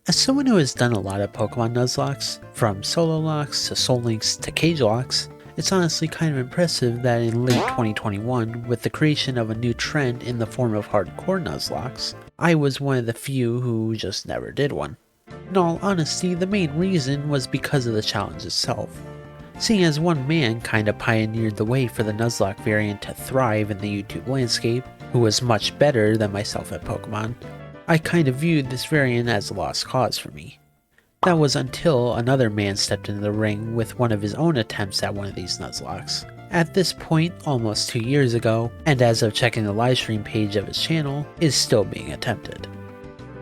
As someone who has done a lot of Pokemon Nuzlocks, from solo locks to soul links to cage locks, it's honestly kind of impressive that in late 2021, with the creation of a new trend in the form of hardcore Nuzlocks, I was one of the few who just never did one. In all honesty, the main reason was because of the challenge itself. Seeing as one man kinda pioneered the way for the Nuzlocke variant to thrive in the YouTube landscape, who was much better than myself at Pokemon, I kinda viewed this variant as a lost cause for me. That was until another man stepped into the ring with one of his own attempts at one of these Nuzlocks. At this point, almost 2 years ago, and as of checking the livestream page of his channel, is still being attempted.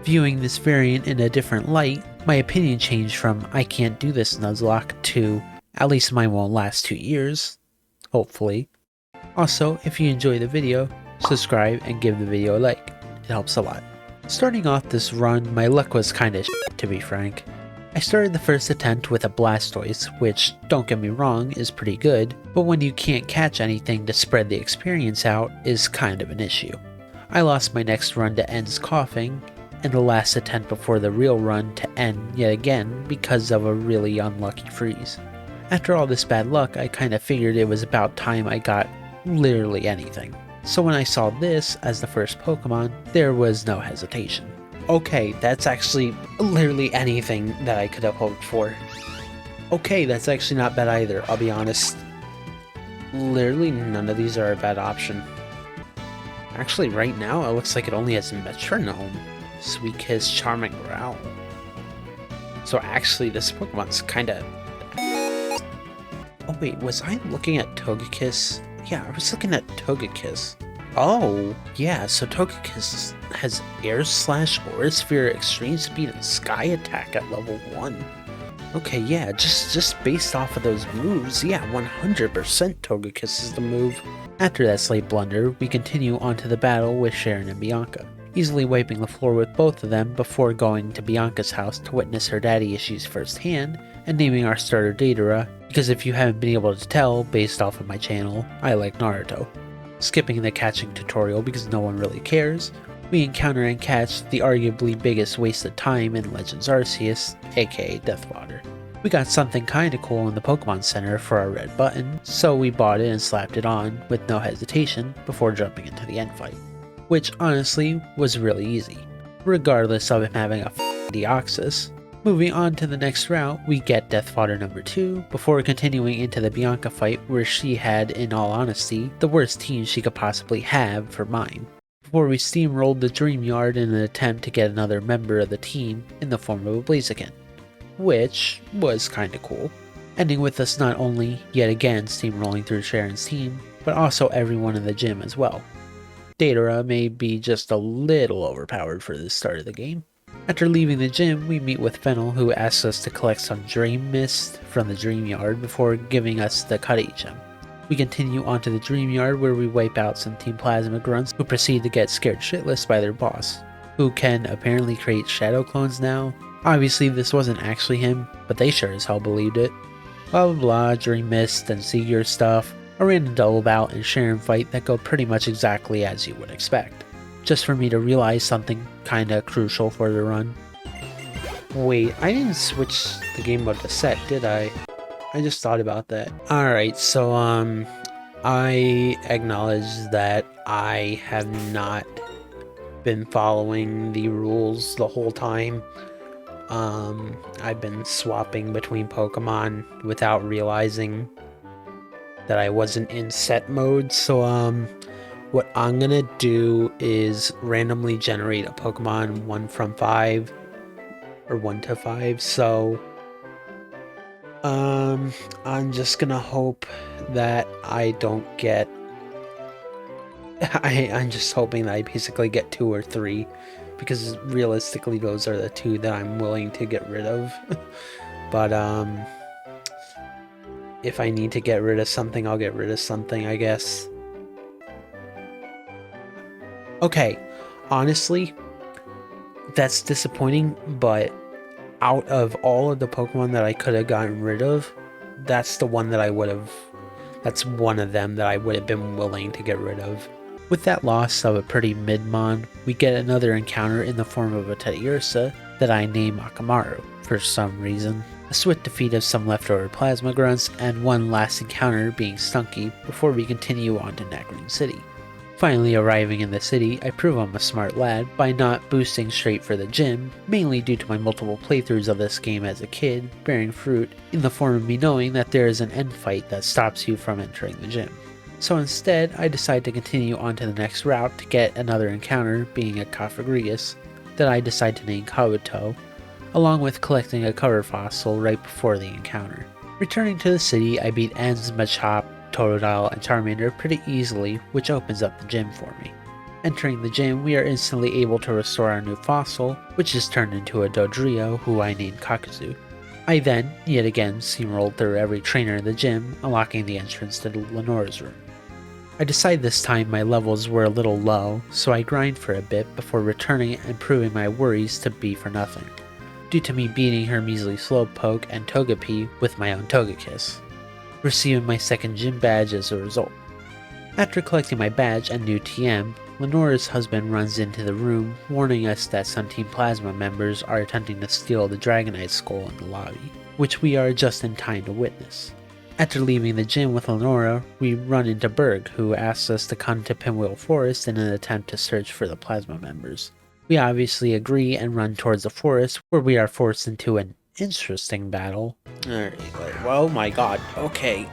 Viewing this variant in a different light, my opinion changed from I can't do this Nuzlocke to at least mine won't last 2 years. Hopefully. Also, if you enjoy the video, subscribe and give the video a like. It helps a lot. Starting off this run, my luck was kinda shit, to be frank. I started the first attempt with a Blastoise, which, don't get me wrong, is pretty good, but when you can't catch anything to spread the experience out is kind of an issue. I lost my next run to End's coughing, and the last attempt before the real run to end yet again because of a really unlucky freeze. After all this bad luck, I kinda figured it was about time I got literally anything. So when I saw this as the first Pokemon, there was no hesitation. Okay, that's actually literally anything that I could have hoped for. Okay, that's actually not bad either, I'll be honest. Literally none of these are a bad option. Actually, right now, it looks like it only has Metronome, Sweet Kiss, Charming Growl. So actually, this Pokemon's kinda... Oh wait, was I looking at Togekiss? Yeah, I was looking at Togekiss. Oh, yeah, so Togekiss has Air Slash, Aura Sphere, Extreme Speed, and Sky Attack at level 1. Okay, yeah, just based off of those moves, yeah, 100% Togekiss is the move. After that slight blunder, we continue on to the battle with Sharon and Bianca, easily wiping the floor with both of them before going to Bianca's house to witness her daddy issues firsthand, and naming our starter Datara, because if you haven't been able to tell based off of my channel, I like Naruto. Skipping the catching tutorial because no one really cares, we encounter and catch the arguably biggest waste of time in Legends Arceus, aka Deathwater. We got something kinda cool in the Pokemon Center for our red button, so we bought it and slapped it on with no hesitation before jumping into the end fight. Which honestly was really easy, regardless of him having a Deoxys. Moving on to the next route, we get Deathwater number 2, before continuing into the Bianca fight where she had, in all honesty, the worst team she could possibly have for mine. Before we steamrolled the Dream Yard in an attempt to get another member of the team in the form of a Blaziken, which was kinda cool. Ending with us not only, yet again, steamrolling through Sharon's team, but also everyone in the gym as well. Datara may be just a little overpowered for the start of the game. After leaving the gym, we meet with Fennel, who asks us to collect some Dream Mist from the Dream Yard before giving us the Cuddy gem. We continue onto the Dream Yard where we wipe out some Team Plasma grunts who proceed to get scared shitless by their boss, who can apparently create shadow clones now. Obviously this wasn't actually him, but they sure as hell believed it. Blah blah blah, Dream Mist and Seeger stuff, a random double bout and Sharon fight that go pretty much exactly as you would expect. Just for me to realize something kinda crucial for the run. Wait, I didn't switch the game mode to set, did I? I just thought about that. Alright, so I acknowledge that I have not been following the rules the whole time. I've been swapping between Pokemon without realizing that I wasn't in set mode, so what I'm gonna do is randomly generate a Pokemon 1 from 5, or 1 to 5, so I'm just gonna hope that I don't get, I'm just hoping that I basically get 2 or 3, because realistically those are the 2 that I'm willing to get rid of. But if I need to get rid of something, I'll get rid of something, I guess. Okay, honestly, that's disappointing, but out of all of the Pokemon that I could have gotten rid of, that's the one that that's one of them that I would have been willing to get rid of. With that loss of a pretty mid-mon, we get another encounter in the form of a Teddiursa that I name Akamaru for some reason. A swift defeat of some leftover plasma grunts, and one last encounter being Stunky before we continue on to Nacreen City. Finally arriving in the city, I prove I'm a smart lad by not boosting straight for the gym, mainly due to my multiple playthroughs of this game as a kid, bearing fruit in the form of me knowing that there is an end fight that stops you from entering the gym. So instead, I decide to continue on to the next route to get another encounter, being a Cofagrigus, that I decide to name Kabuto, along with collecting a cover fossil right before the encounter. Returning to the city, I beat Enz, Machop, Totodile, and Charmander pretty easily, which opens up the gym for me. Entering the gym, we are instantly able to restore our new fossil, which is turned into a Dodrio, who I named Kakuzu. I then, yet again, steamrolled through every trainer in the gym, unlocking the entrance to Lenora's room. I decide this time my levels were a little low, so I grind for a bit before returning and proving my worries to be for nothing, due to me beating her measly Slowpoke and Togepi with my own Togekiss, receiving my second gym badge as a result. After collecting my badge and new TM, Lenora's husband runs into the room, warning us that some Team Plasma members are attempting to steal the Dragonite skull in the lobby, which we are just in time to witness. After leaving the gym with Lenora, we run into Berg, who asks us to come to Pinwheel Forest in an attempt to search for the Plasma members. We obviously agree and run towards the forest, where we are forced into an interesting battle. Alright, oh my god, okay.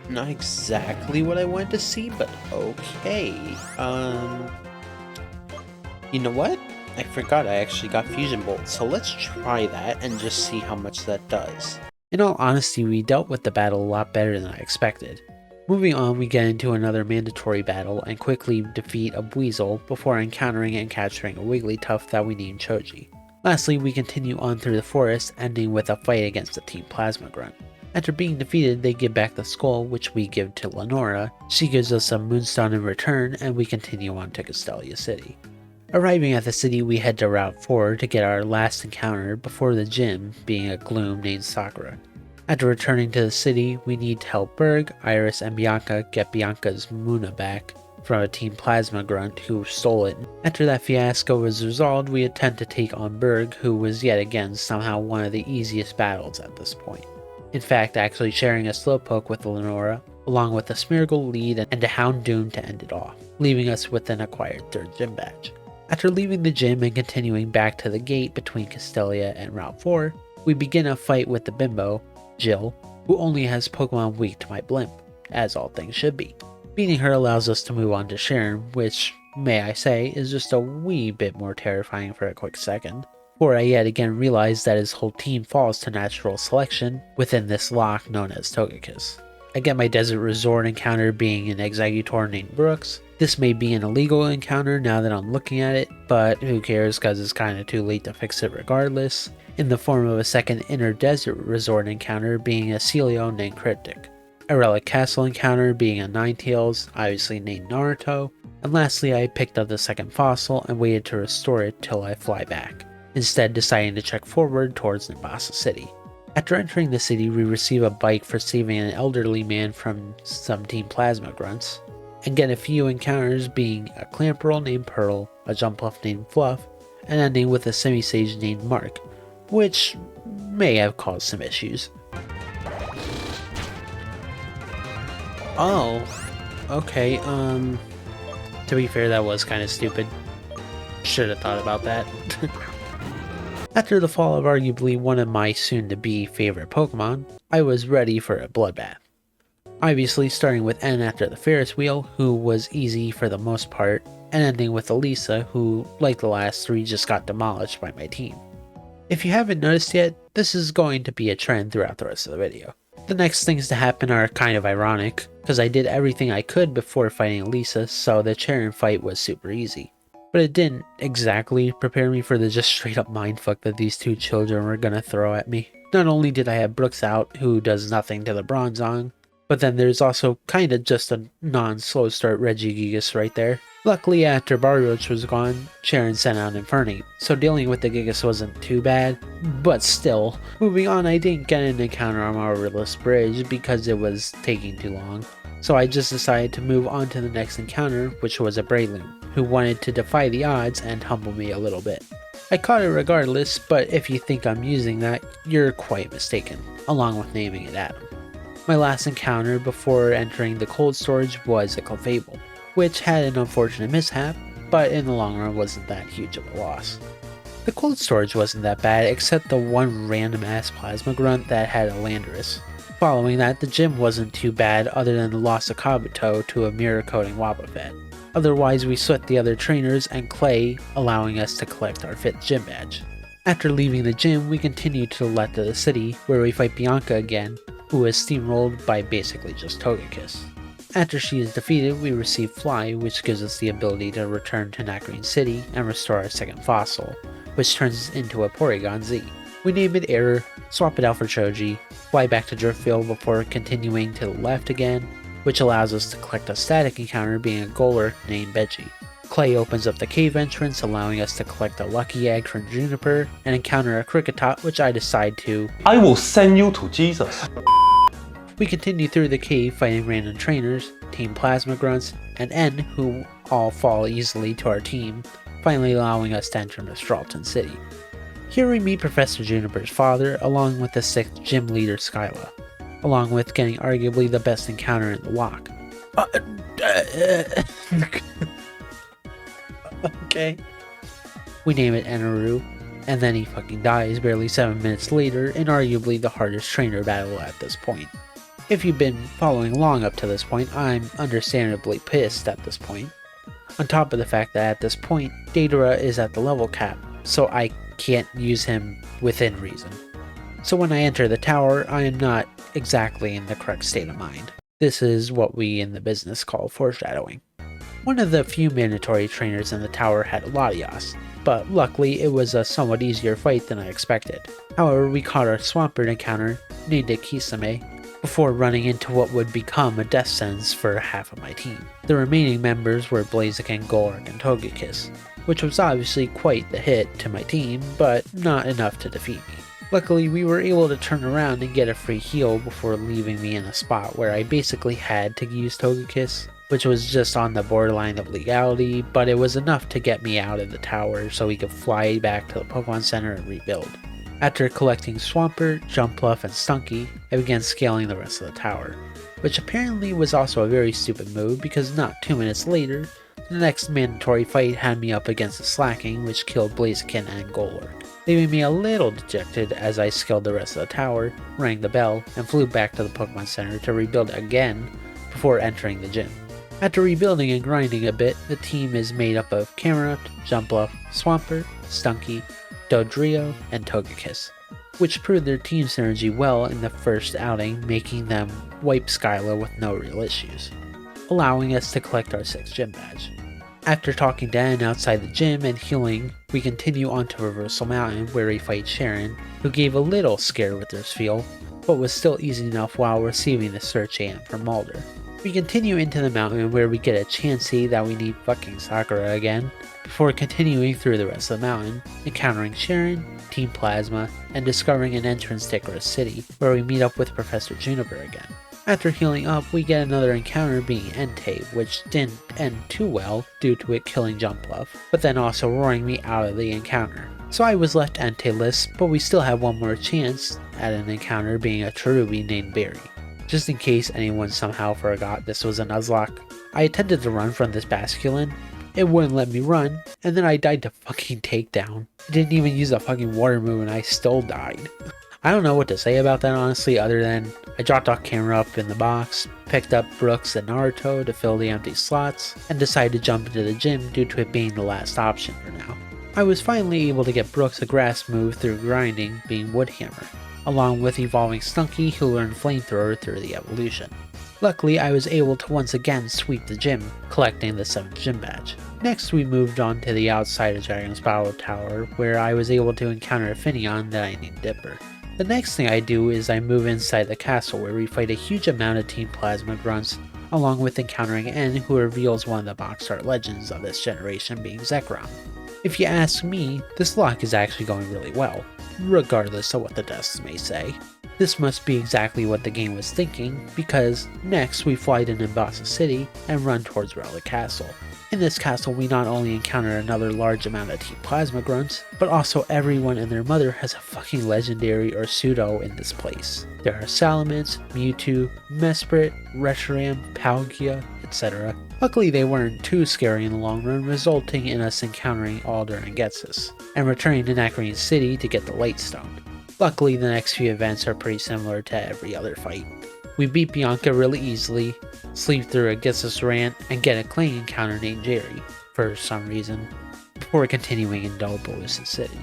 Not exactly what I wanted to see, but okay. You know what? I forgot I actually got Fusion Bolt, so let's try that and just see how much that does. In all honesty, we dealt with the battle a lot better than I expected. Moving on, we get into another mandatory battle and quickly defeat a Weasel before encountering and capturing a Wigglytuff that we named Choji. Lastly, we continue on through the forest, ending with a fight against the Team Plasma Grunt. After being defeated, they give back the skull, which we give to Lenora. She gives us a Moonstone in return, and we continue on to Castelia City. Arriving at the city, we head to Route 4 to get our last encounter before the gym, being a Gloom named Sakura. After returning to the city, we need to help Berg, Iris, and Bianca get Bianca's Muna back from a Team Plasma Grunt who stole it. After that fiasco was resolved, we attempt to take on Berg, who was yet again somehow one of the easiest battles at this point. In fact, actually sharing a Slowpoke with Lenora, along with a Smeargle lead and a Houndoom to end it off, leaving us with an acquired third gym badge. After leaving the gym and continuing back to the gate between Castelia and Route 4, we begin a fight with the bimbo, Jill, who only has Pokemon weak to my blimp, as all things should be. Beating her allows us to move on to Sharon, which, may I say, is just a wee bit more terrifying for a quick second, for I yet again realize that his whole team falls to natural selection within this lock known as Togekiss. I get my Desert Resort encounter being an Exeggutor named Brooks. This may be an illegal encounter now that I'm looking at it, but who cares because it's kinda too late to fix it regardless, in the form of a second Inner Desert Resort encounter being a Celio named Cryptic. A Relic Castle encounter being a Ninetales, obviously named Naruto, and lastly I picked up the second fossil and waited to restore it till I fly back, instead deciding to trek forward towards Nimbasa City. After entering the city, we receive a bike for saving an elderly man from some Team Plasma Grunts, and get a few encounters being a Clamperl named Pearl, a Jumpluff named Fluff, and ending with a Semi-Sage named Mark, which may have caused some issues. Oh, okay, to be fair, that was kinda stupid. Should have thought about that. After the fall of arguably one of my soon-to-be favorite Pokemon, I was ready for a bloodbath. Obviously starting with N after the Ferris wheel, who was easy for the most part, and ending with Elisa, who, like the last three, just got demolished by my team. If you haven't noticed yet, this is going to be a trend throughout the rest of the video. The next things to happen are kind of ironic, because I did everything I could before fighting Elisa, so the Charon fight was super easy. But it didn't exactly prepare me for the just straight up mindfuck that these two children were gonna throw at me. Not only did I have Brooks out, who does nothing to the Bronzong, but then there's also kinda just a non-slow start Regigigas right there. Luckily, after Barroach was gone, Charon sent out Infernape, so dealing with the Gigas wasn't too bad, but still. Moving on, I didn't get an encounter on Marvelous Bridge because it was taking too long. So I just decided to move on to the next encounter, which was a Breloom, who wanted to defy the odds and humble me a little bit. I caught it regardless, but if you think I'm using that, you're quite mistaken, along with naming it Adam. My last encounter before entering the cold storage was a Clefable, which had an unfortunate mishap, but in the long run wasn't that huge of a loss. The cold storage wasn't that bad except the one random ass plasma grunt that had a Landorus. Following that, the gym wasn't too bad other than the loss of Kabuto to a mirror coating Wobbuffet. Otherwise we swept the other trainers and Clay, allowing us to collect our 5th gym badge. After leaving the gym, we continued to the left of the city, where we fight Bianca again, who is steamrolled by basically just Togekiss. After she is defeated, we receive Fly, which gives us the ability to return to Nacrene City and restore our 2nd fossil, which turns into a Porygon Z. We name it Error, swap it out for Choji, fly back to Driftfield before continuing to the left again, which allows us to collect a static encounter being a Golurk named Beji. Clay opens up the cave entrance, allowing us to collect a lucky egg from Juniper and encounter a Kricketot, which I decide to I will send you to Jesus. We continue through the cave fighting random trainers, Team Plasma Grunts, and N, who all fall easily to our team, finally allowing us to enter Mistralton City. Here we meet Professor Juniper's father, along with the 6th gym leader Skyla, along with getting arguably the best encounter in the lock. Okay. We name it Eneru, and then he fucking dies barely 7 minutes later in arguably the hardest trainer battle at this point. If you've been following along up to this point, I'm understandably pissed at this point. On top of the fact that at this point, Datara is at the level cap, so I can't use him within reason. So when I enter the tower, I am not exactly in the correct state of mind. This is what we in the business call foreshadowing. One of the few mandatory trainers in the tower had Latias, but luckily it was a somewhat easier fight than I expected. However, we caught our Swampert encounter, named it Kisame, before running into what would become a death sentence for half of my team. The remaining members were Blaziken, Golurk, and Togekiss, which was obviously quite the hit to my team, but not enough to defeat me. Luckily, we were able to turn around and get a free heal before leaving me in a spot where I basically had to use Togekiss, which was just on the borderline of legality, but it was enough to get me out of the tower so we could fly back to the Pokemon Center and rebuild. After collecting Swampert, Jumpluff, and Stunky, I began scaling the rest of the tower, which apparently was also a very stupid move because not 2 minutes later, the next mandatory fight had me up against the Slacking, which killed Blaziken and Golurk, leaving me a little dejected as I scaled the rest of the tower, rang the bell, and flew back to the Pokemon Center to rebuild again before entering the gym. After rebuilding and grinding a bit, the team is made up of Camerupt, Jumpluff, Swampert, Stunky, Dodrio, and Togekiss, which proved their team synergy well in the first outing, making them wipe Skyla with no real issues, allowing us to collect our 6th gym badge. After talking to N outside the gym and healing, we continue on to Reversal Mountain where we fight Sharon, who gave a little scare with her spiel, but was still easy enough while receiving the Search AM from Mulder. We continue into the mountain where we get a Chansey that we need fucking Sakura again, before continuing through the rest of the mountain, encountering Sharon, Team Plasma, and discovering an entrance to Icarus City, where we meet up with Professor Juniper again. After healing up, we get another encounter being Entei, which didn't end too well due to it killing Jumpluff, but then also roaring me out of the encounter. So I was left Entei-less, but we still have one more chance at an encounter being a Cherubi named Barry. Just in case anyone somehow forgot this was a Nuzlocke, I attempted to run from this Basculin. It wouldn't let me run, and then I died to fucking Takedown. I didn't even use a fucking water move and I still died. I don't know what to say about that honestly, other than I dropped off camera up in the box, picked up Brooks and Naruto to fill the empty slots, and decided to jump into the gym due to it being the last option for now. I was finally able to get Brooks a grass move through grinding, being Woodhammer, along with evolving Stunky, who learned Flamethrower through the evolution. Luckily, I was able to once again sweep the gym, collecting the 7th gym badge. Next, we moved on to the outside of Dragon's Battle Tower, where I was able to encounter a Finneon that I named Dipper. The next thing I do is I move inside the castle, where we fight a huge amount of Team Plasma Grunts, along with encountering N, who reveals one of the box art legends of this generation being Zekrom. If you ask me, this lock is actually going really well. regardless of what the devs may say. This must be exactly what the game was thinking, because next we fly to Nimbasa City and run towards Relic Castle. In this castle we not only encounter another large amount of Team Plasma grunts, but also everyone and their mother has a fucking legendary or pseudo in this place. There are Salamence, Mewtwo, Mesprit, Reshiram, Palkia, etc. Luckily they weren't too scary in the long run, resulting in us encountering Alder and Ghetsis, and returning to Nacrene City to get the Light Stone. Luckily the next few events are pretty similar to every other fight. We beat Bianca really easily, sleep through a Ghetsis rant, and get a Clang encounter named Jerry, for some reason, before continuing in Dolbo's City.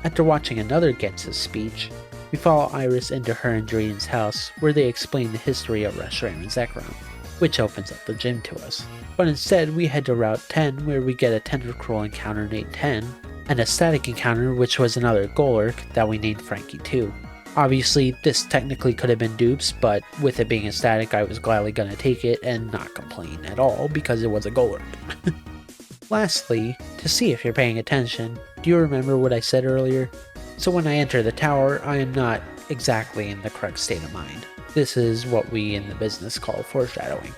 After watching another Ghetsis speech, we follow Iris into her and Drayden's house where they explain the history of Reshiram and Zekrom, which opens up the gym to us. But instead we head to Route 10 where we get a Tentacruel encounter named 10, and a static encounter which was another Golurk that we named Frankie too. Obviously this technically could have been dupes, but with it being a static I was gladly gonna take it and not complain at all because it was a Golurk. Lastly, to see if you're paying attention, do you remember what I said earlier? So when I enter the tower, I am not exactly in the correct state of mind. This is what we in the business call foreshadowing.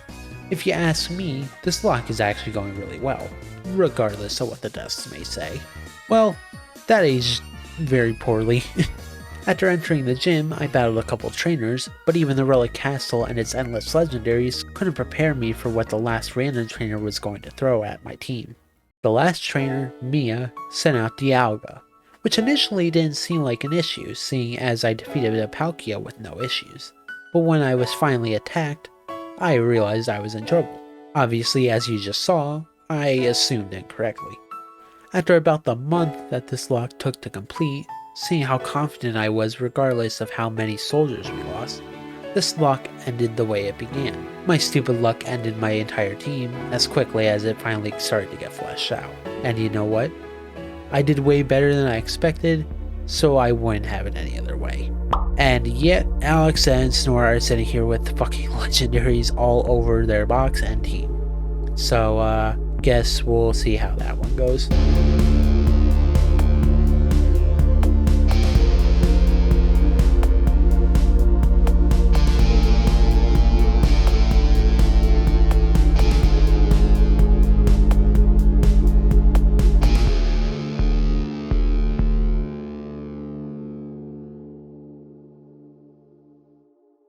If you ask me, this lock is actually going really well, regardless of what the devs may say. Well, that aged very poorly. After entering the gym, I battled a couple trainers, but even the Relic Castle and its endless legendaries couldn't prepare me for what the last random trainer was going to throw at my team. The last trainer, Mia, sent out Dialga, which initially didn't seem like an issue, seeing as I defeated a Palkia with no issues. But when I was finally attacked, I realized I was in trouble. Obviously, as you just saw, I assumed incorrectly. After about the month that this lock took to complete, seeing how confident I was regardless of how many soldiers we lost, this lock ended the way it began. My stupid luck ended my entire team as quickly as it finally started to get fleshed out. And you know what? I did way better than I expected, so I wouldn't have it any other way. And yet, Alex and Snore are sitting here with fucking legendaries all over their box and team. So, guess we'll see how that one goes.